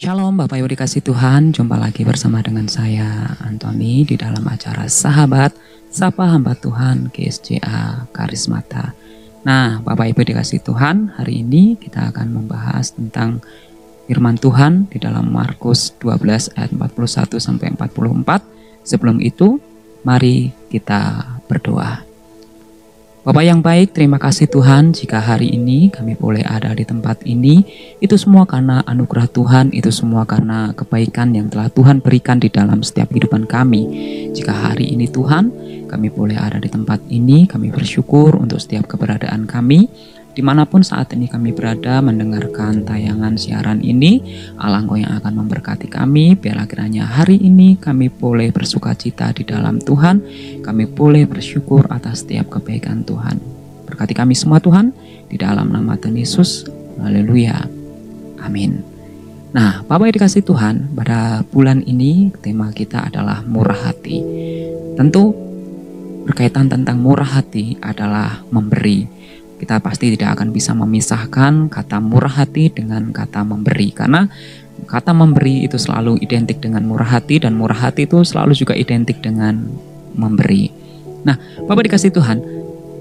Shalom Bapak Ibu dikasih Tuhan, jumpa lagi bersama dengan saya Antoni di dalam acara Sahabat Sapa Hamba Tuhan GSJA Karismata. Nah Bapak Ibu dikasih Tuhan, hari ini kita akan membahas tentang firman Tuhan di dalam Markus 12 ayat 41 sampai 44. Sebelum itu, mari kita berdoa. Bapak yang baik, terima kasih Tuhan jika hari ini kami boleh ada di tempat ini. Itu semua karena anugerah Tuhan, itu semua karena kebaikan yang telah Tuhan berikan di dalam setiap kehidupan kami. Jika hari ini Tuhan, kami boleh ada di tempat ini, kami bersyukur untuk setiap keberadaan kami. Dimanapun saat ini kami berada mendengarkan tayangan siaran ini, Allah Engkau yang akan memberkati kami. Biarlah kiranya hari ini kami boleh bersuka cita di dalam Tuhan, kami boleh bersyukur atas setiap kebaikan Tuhan. Berkati kami semua Tuhan, di dalam nama Tuhan Yesus, haleluya, amin. Nah Bapak yang dikasih Tuhan, pada bulan ini tema kita adalah murah hati. Tentu berkaitan tentang murah hati adalah memberi. Kita pasti tidak akan bisa memisahkan kata murah hati dengan kata memberi. Karena kata memberi itu selalu identik dengan murah hati, dan murah hati itu selalu juga identik dengan memberi. Nah, Bapak dikasih Tuhan,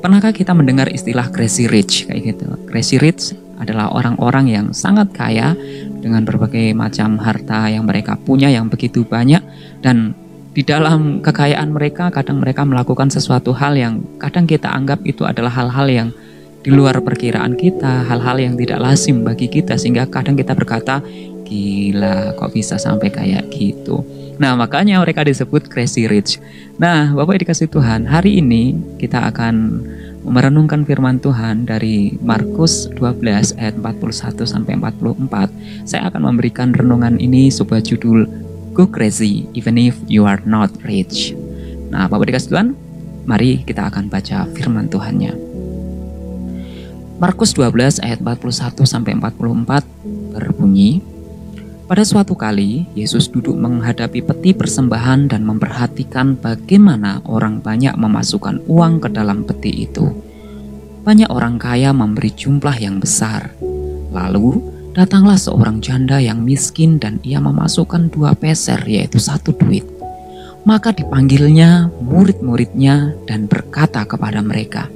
pernahkah kita mendengar istilah crazy rich kayak gitu? Crazy rich adalah orang-orang yang sangat kaya dengan berbagai macam harta yang mereka punya yang begitu banyak, dan di dalam kekayaan mereka kadang mereka melakukan sesuatu hal yang kadang kita anggap itu adalah hal-hal yang di luar perkiraan kita, hal-hal yang tidak lazim bagi kita, sehingga kadang kita berkata, gila kok bisa sampai kayak gitu. Nah makanya mereka disebut crazy rich. Nah Bapak dikasih Tuhan, hari ini kita akan merenungkan firman Tuhan dari Markus 12 ayat 41 sampai 44. Saya akan memberikan renungan ini sebuah judul, Go Crazy Even If You Are Not Rich. Nah Bapak dikasih Tuhan, mari kita akan baca firman Tuhannya. Markus 12 ayat 41 sampai 44 berbunyi, pada suatu kali Yesus duduk menghadapi peti persembahan dan memperhatikan bagaimana orang banyak memasukkan uang ke dalam peti itu. Banyak orang kaya memberi jumlah yang besar. Lalu datanglah seorang janda yang miskin dan ia memasukkan 2 peser, yaitu 1 duit. Maka dipanggilnya murid-muridnya dan berkata kepada mereka,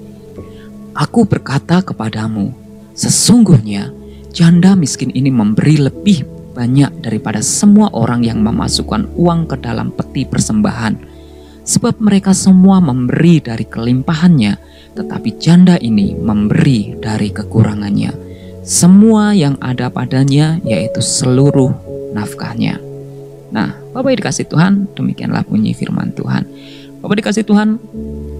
Aku berkata kepadamu, sesungguhnya janda miskin ini memberi lebih banyak daripada semua orang yang memasukkan uang ke dalam peti persembahan. Sebab mereka semua memberi dari kelimpahannya, tetapi janda ini memberi dari kekurangannya. Semua yang ada padanya, yaitu seluruh nafkahnya. Nah, Bapak dikasih Tuhan, demikianlah bunyi firman Tuhan. Bapak dikasih Tuhan,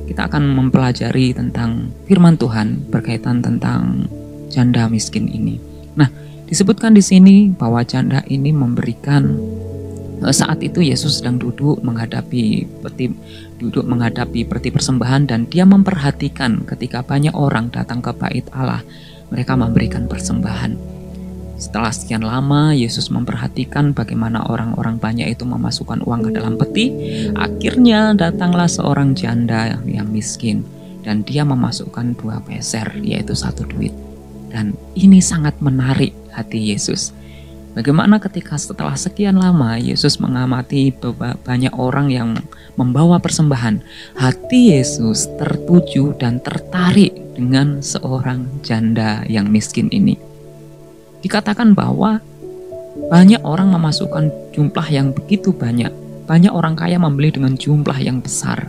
kita akan mempelajari tentang firman Tuhan berkaitan tentang janda miskin ini. Nah, disebutkan di sini bahwa janda ini memberikan, saat itu Yesus sedang duduk menghadapi peti persembahan, dan dia memperhatikan ketika banyak orang datang ke bait Allah, mereka memberikan persembahan. Setelah sekian lama Yesus memperhatikan bagaimana orang-orang banyak itu memasukkan uang ke dalam peti. Akhirnya datanglah seorang janda yang miskin, dan dia memasukkan 2 peser, yaitu 1 duit. Dan ini sangat menarik hati Yesus. Bagaimana ketika setelah sekian lama Yesus mengamati banyak orang yang membawa persembahan, hati Yesus tertuju dan tertarik dengan seorang janda yang miskin ini. Dikatakan bahwa banyak orang memasukkan jumlah yang begitu banyak. Banyak orang kaya membeli dengan jumlah yang besar.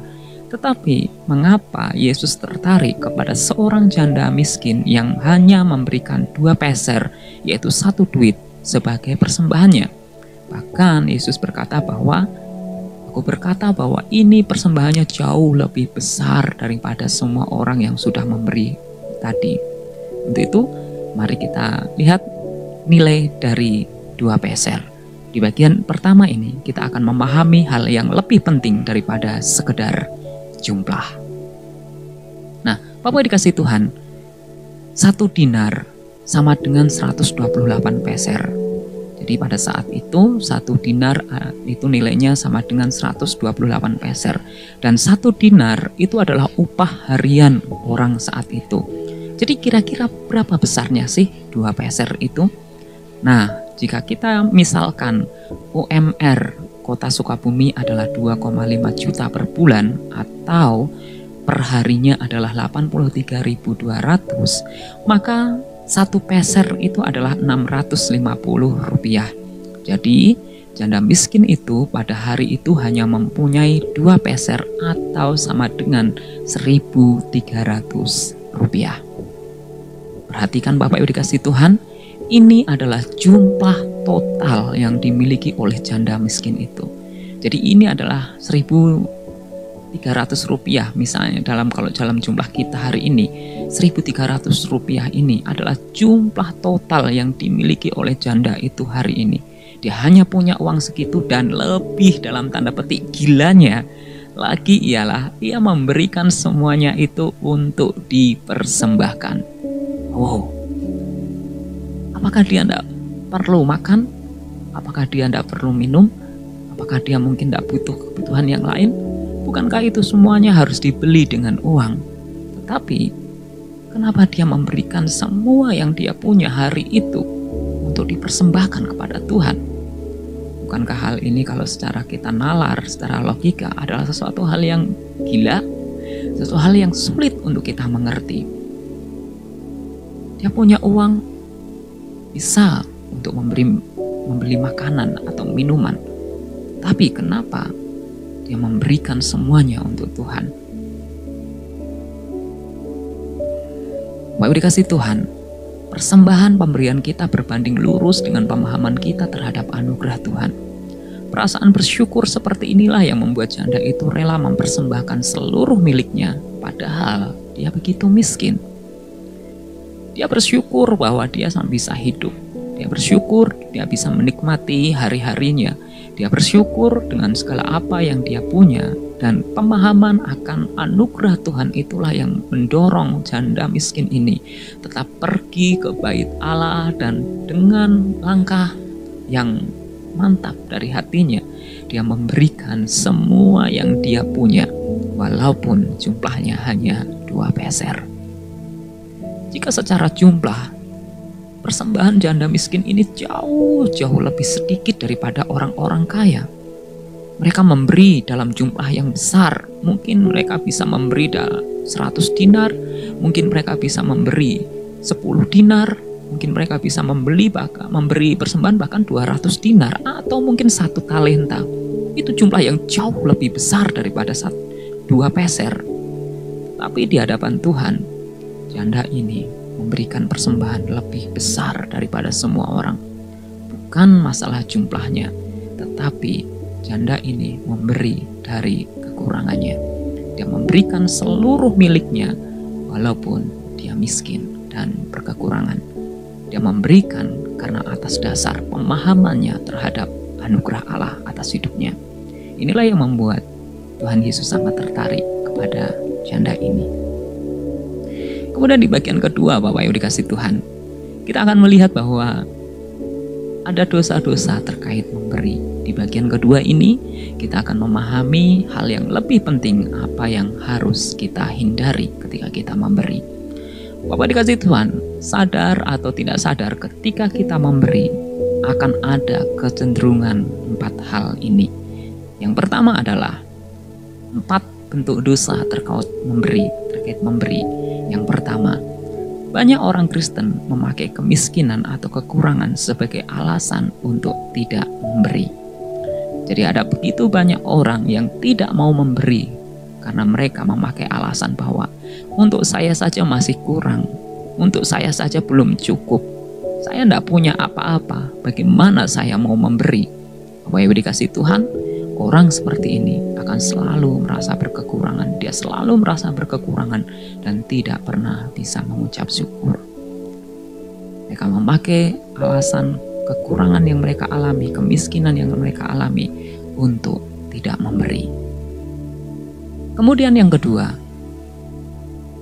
Tetapi mengapa Yesus tertarik kepada seorang janda miskin yang hanya memberikan 2 peser, yaitu 1 duit sebagai persembahannya? Bahkan Yesus berkata bahwa, Aku berkata bahwa ini persembahannya jauh lebih besar daripada semua orang yang sudah memberi tadi. Untuk itu, mari kita lihat nilai dari 2 peser. Di bagian pertama ini kita akan memahami hal yang lebih penting daripada sekedar jumlah. Nah, Bapak dikasih Tuhan, 1 dinar sama dengan 128 peser. Jadi pada saat itu 1 dinar itu nilainya sama dengan 128 peser. Dan 1 dinar itu adalah upah harian orang saat itu. Jadi kira-kira berapa besarnya sih 2 peser itu? Nah, Jika kita misalkan UMR Kota Sukabumi adalah 2,5 juta per bulan atau perharinya adalah 83.200, maka satu peser itu adalah Rp650. Jadi janda miskin itu pada hari itu hanya mempunyai 2 peser atau sama dengan Rp1.300. Perhatikan Bapak Ibu dikasih Tuhan, ini adalah jumlah total yang dimiliki oleh janda miskin itu. Jadi ini adalah Rp1.300 misalnya kalau dalam jumlah kita hari ini. Rp1.300 ini adalah jumlah total yang dimiliki oleh janda itu hari ini. Dia hanya punya uang segitu dan lebih, dalam tanda petik gilanya lagi ialah dia memberikan semuanya itu untuk dipersembahkan. Wow, apakah dia tidak perlu makan? Apakah dia tidak perlu minum? Apakah dia mungkin tidak butuh kebutuhan yang lain? Bukankah itu semuanya harus dibeli dengan uang? Tetapi kenapa dia memberikan semua yang dia punya hari itu untuk dipersembahkan kepada Tuhan? Bukankah hal ini kalau secara kita nalar, secara logika adalah sesuatu hal yang gila, sesuatu hal yang sulit untuk kita mengerti. Dia punya uang bisa untuk membeli makanan atau minuman, tapi kenapa dia memberikan semuanya untuk Tuhan? Bapak Ibu dikasih Tuhan, persembahan pemberian kita berbanding lurus dengan pemahaman kita terhadap anugerah Tuhan. Perasaan bersyukur seperti inilah yang membuat janda itu rela mempersembahkan seluruh miliknya, padahal dia begitu miskin. Dia bersyukur bahwa dia bisa hidup. Dia bersyukur dia bisa menikmati hari-harinya. Dia bersyukur dengan segala apa yang dia punya. Dan pemahaman akan anugerah Tuhan itulah yang mendorong janda miskin ini tetap pergi ke bait Allah, dan dengan langkah yang mantap dari hatinya, dia memberikan semua yang dia punya, walaupun jumlahnya hanya 2 peser. Jika secara jumlah, persembahan janda miskin ini jauh lebih sedikit daripada orang-orang kaya. Mereka memberi dalam jumlah yang besar. Mungkin mereka bisa memberi 100 dinar, mungkin mereka bisa memberi 10 dinar, mungkin mereka bisa memberi persembahan bahkan 200 dinar, atau mungkin 1 talenta. Itu jumlah yang jauh lebih besar daripada 2 peser. Tapi di hadapan Tuhan, janda ini memberikan persembahan lebih besar daripada semua orang. Bukan masalah jumlahnya, tetapi janda ini memberi dari kekurangannya. Dia memberikan seluruh miliknya walaupun dia miskin dan berkekurangan. Dia memberikan karena atas dasar pemahamannya terhadap anugerah Allah atas hidupnya. Inilah yang membuat Tuhan Yesus sangat tertarik kepada janda ini. Kemudian di bagian kedua, Bapak Ibu dikasih Tuhan, kita akan melihat bahwa ada dosa-dosa terkait memberi. Di bagian kedua ini, kita akan memahami hal yang lebih penting, apa yang harus kita hindari ketika kita memberi. Bapak dikasih Tuhan, sadar atau tidak sadar ketika kita memberi, akan ada kecenderungan 4 hal ini. Yang pertama adalah 4 bentuk dosa terkait memberi. Yang pertama, banyak orang Kristen memakai kemiskinan atau kekurangan sebagai alasan untuk tidak memberi. Jadi ada begitu banyak orang yang tidak mau memberi karena mereka memakai alasan bahwa untuk saya saja masih kurang, untuk saya saja belum cukup, saya tidak punya apa-apa, bagaimana saya mau memberi? Bapak Ibu dikasih Tuhan, orang seperti ini akan selalu merasa berkekurangan. Dia selalu merasa berkekurangan dan tidak pernah bisa mengucap syukur. Mereka memakai alasan kekurangan yang mereka alami, kemiskinan yang mereka alami untuk tidak memberi. Kemudian yang kedua,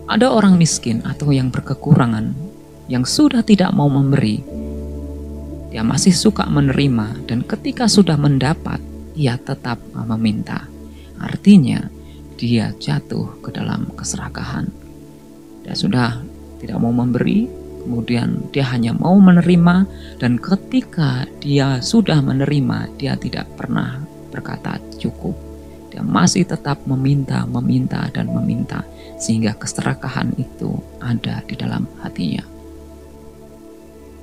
ada orang miskin atau yang berkekurangan yang sudah tidak mau memberi. Dia masih suka menerima, dan ketika sudah mendapat, ia tetap meminta. Artinya dia jatuh ke dalam keserakahan. Dia sudah tidak mau memberi, kemudian dia hanya mau menerima, dan ketika dia sudah menerima, dia tidak pernah berkata cukup. Dia masih tetap meminta, dan meminta, sehingga keserakahan itu ada di dalam hatinya.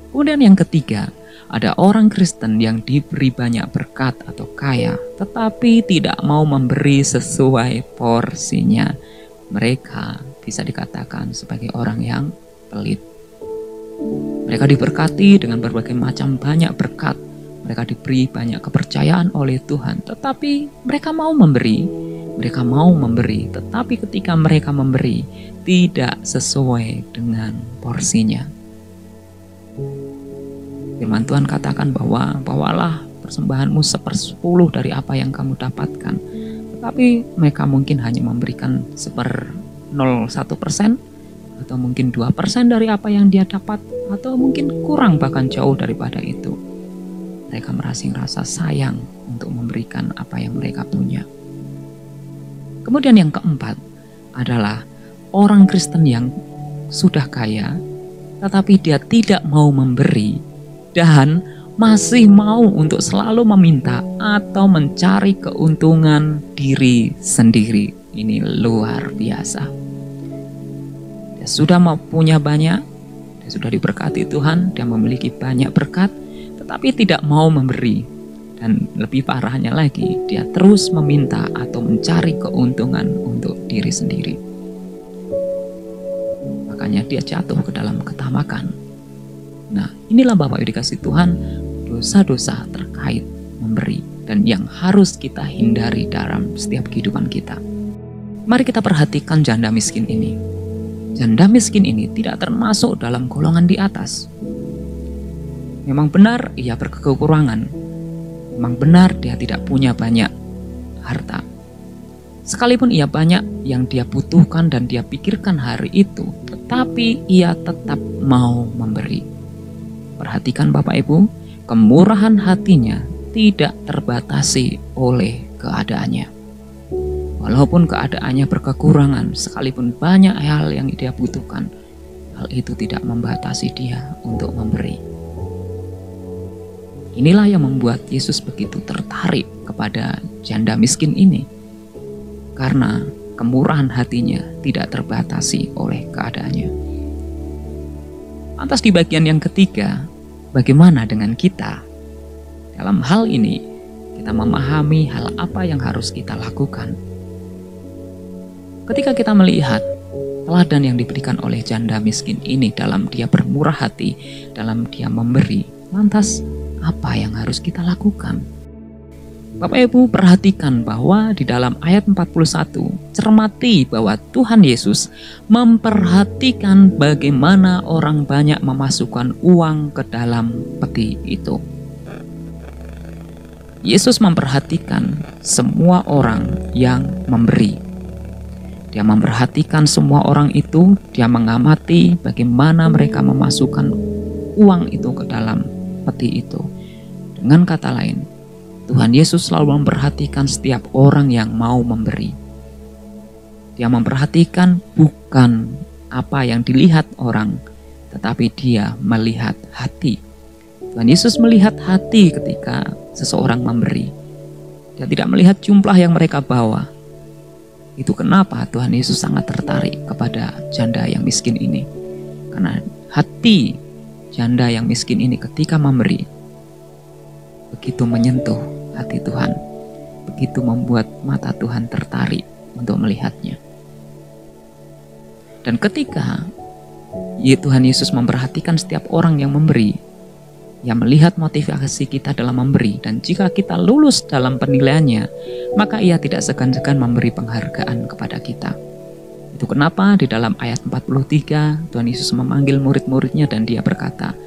Kemudian yang ketiga, ada orang Kristen yang diberi banyak berkat atau kaya, tetapi tidak mau memberi sesuai porsinya. Mereka bisa dikatakan sebagai orang yang pelit. Mereka diberkati dengan berbagai macam banyak berkat. Mereka diberi banyak kepercayaan oleh Tuhan, tetapi mereka mau memberi. Mereka mau memberi, tetapi ketika mereka memberi, tidak sesuai dengan porsinya. Firman Tuhan katakan bahwa bawalah persembahanmu 1/10 dari apa yang kamu dapatkan. Tetapi mereka mungkin hanya memberikan 0,01% atau mungkin 2% dari apa yang dia dapat, atau mungkin kurang bahkan jauh daripada itu. Mereka merasa sayang untuk memberikan apa yang mereka punya. Kemudian yang keempat adalah orang Kristen yang sudah kaya, tetapi dia tidak mau memberi dan masih mau untuk selalu meminta atau mencari keuntungan diri sendiri. Ini luar biasa. Dia sudah mau punya banyak, dia sudah diberkati Tuhan, dia memiliki banyak berkat, tetapi tidak mau memberi. Dan lebih parahnya lagi, dia terus meminta atau mencari keuntungan untuk diri sendiri. Makanya dia jatuh ke dalam ketamakan. Nah, inilah Bapak Ibu dikasih Tuhan, dosa-dosa terkait memberi dan yang harus kita hindari dalam setiap kehidupan kita. Mari kita perhatikan janda miskin ini. Janda miskin ini tidak termasuk dalam golongan di atas. Memang benar ia berkekurangan. Memang benar dia tidak punya banyak harta. Sekalipun ia banyak yang dia butuhkan dan dia pikirkan hari itu, tetapi ia tetap mau memberi. Perhatikan Bapak Ibu, kemurahan hatinya tidak terbatasi oleh keadaannya. Walaupun keadaannya berkekurangan, sekalipun banyak hal yang dia butuhkan, hal itu tidak membatasi dia untuk memberi. Inilah yang membuat Yesus begitu tertarik kepada janda miskin ini, karena kemurahan hatinya tidak terbatasi oleh keadaannya. Lantas di bagian yang ketiga, bagaimana dengan kita? Dalam hal ini, kita memahami hal apa yang harus kita lakukan. Ketika kita melihat teladan yang diberikan oleh janda miskin ini dalam dia bermurah hati, dalam dia memberi, lantas apa yang harus kita lakukan? Bapak Ibu perhatikan bahwa di dalam ayat 41, cermati bahwa Tuhan Yesus memperhatikan bagaimana orang banyak memasukkan uang ke dalam peti itu. Yesus memperhatikan semua orang yang memberi. Dia memperhatikan semua orang itu, dia mengamati bagaimana mereka memasukkan uang itu ke dalam peti itu. Dengan kata lain, Tuhan Yesus selalu memperhatikan setiap orang yang mau memberi. Dia memperhatikan bukan apa yang dilihat orang, tetapi dia melihat hati. Tuhan Yesus melihat hati ketika seseorang memberi. Dia tidak melihat jumlah yang mereka bawa. Itu kenapa Tuhan Yesus sangat tertarik kepada janda yang miskin ini. Karena hati janda yang miskin ini ketika memberi, begitu menyentuh hati Tuhan, begitu membuat mata Tuhan tertarik untuk melihatnya. Dan ketika Tuhan Yesus memperhatikan setiap orang yang memberi, ia melihat motivasi kita dalam memberi, dan jika kita lulus dalam penilaiannya, maka ia tidak segan-segan memberi penghargaan kepada kita. Itu kenapa di dalam ayat 43 Tuhan Yesus memanggil murid-muridnya dan dia berkata,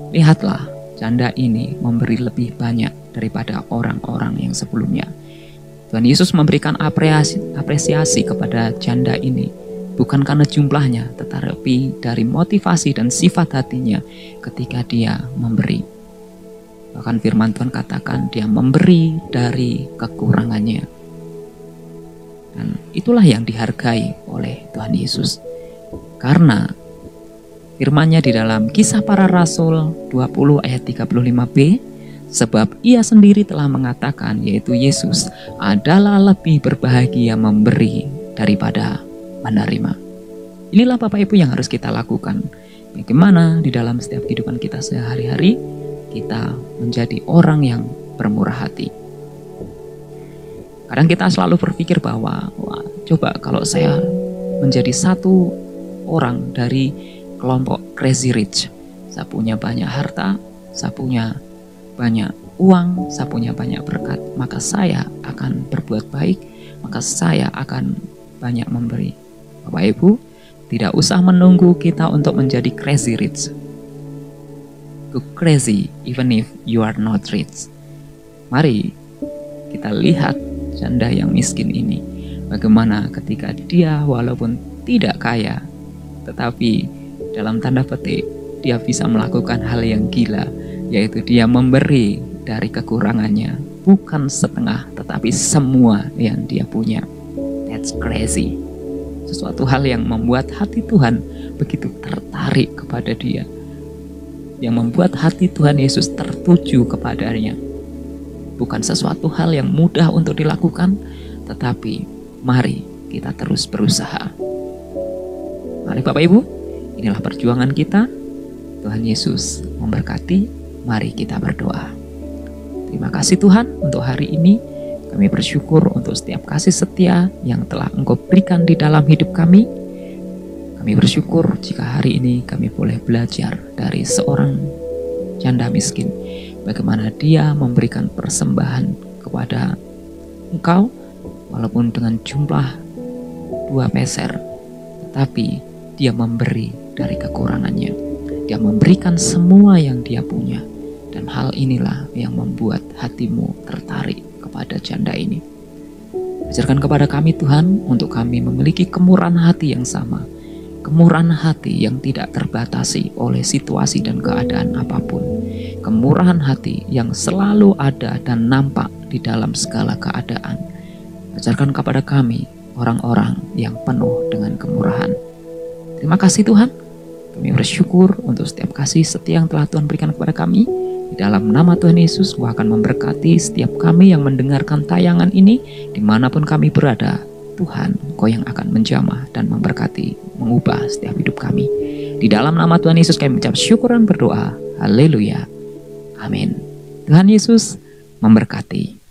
lihatlah, janda ini memberi lebih banyak daripada orang-orang yang sebelumnya. Tuhan Yesus memberikan apresiasi kepada janda ini, bukan karena jumlahnya, tetapi dari motivasi dan sifat hatinya ketika dia memberi. Bahkan firman Tuhan katakan dia memberi dari kekurangannya. Dan itulah yang dihargai oleh Tuhan Yesus. Karena Firman-Nya di dalam Kisah Para Rasul 20 ayat 35b, sebab ia sendiri telah mengatakan, yaitu Yesus adalah lebih berbahagia memberi daripada menerima. Inilah Bapak Ibu yang harus kita lakukan. Bagaimana di dalam setiap kehidupan kita sehari-hari kita menjadi orang yang bermurah hati. Kadang kita selalu berpikir bahwa, wah, coba kalau saya menjadi satu orang dari kelompok crazy rich. Saya punya banyak harta, saya punya banyak uang, saya punya banyak berkat, maka saya akan berbuat baik, maka saya akan banyak memberi. Bapak Ibu, tidak usah menunggu kita untuk menjadi crazy rich. Go crazy even if you are not rich. Mari kita lihat janda yang miskin ini. Bagaimana ketika dia walaupun tidak kaya, tetapi dalam tanda petik dia bisa melakukan hal yang gila, yaitu dia memberi dari kekurangannya, bukan setengah tetapi semua yang dia punya. That's crazy. Sesuatu hal yang membuat hati Tuhan begitu tertarik kepada dia, yang membuat hati Tuhan Yesus tertuju kepadanya. Bukan sesuatu hal yang mudah untuk dilakukan, tetapi mari kita terus berusaha. Mari Bapak Ibu, inilah perjuangan kita. Tuhan Yesus memberkati. Mari kita berdoa. Terima kasih Tuhan untuk hari ini. Kami bersyukur untuk setiap kasih setia yang telah Engkau berikan di dalam hidup kami. Kami bersyukur jika hari ini kami boleh belajar dari seorang janda miskin, bagaimana dia memberikan persembahan kepada Engkau, walaupun dengan jumlah 2 peser, tetapi dia memberi dari kekurangannya. Dia memberikan semua yang dia punya, dan hal inilah yang membuat hatimu tertarik kepada janda ini. Ajarkan kepada kami Tuhan untuk kami memiliki kemurahan hati yang sama, kemurahan hati yang tidak terbatasi oleh situasi dan keadaan apapun, kemurahan hati yang selalu ada dan nampak di dalam segala keadaan. Ajarkan kepada kami orang-orang yang penuh dengan kemurahan. Terima kasih Tuhan, kami bersyukur untuk setiap kasih setia yang telah Tuhan berikan kepada kami. Di dalam nama Tuhan Yesus, Engkau akan memberkati setiap kami yang mendengarkan tayangan ini, dimanapun kami berada. Tuhan, Engkau yang akan menjamah dan memberkati, mengubah setiap hidup kami. Di dalam nama Tuhan Yesus kami mengucap syukur dan berdoa. Haleluya. Amin. Tuhan Yesus memberkati.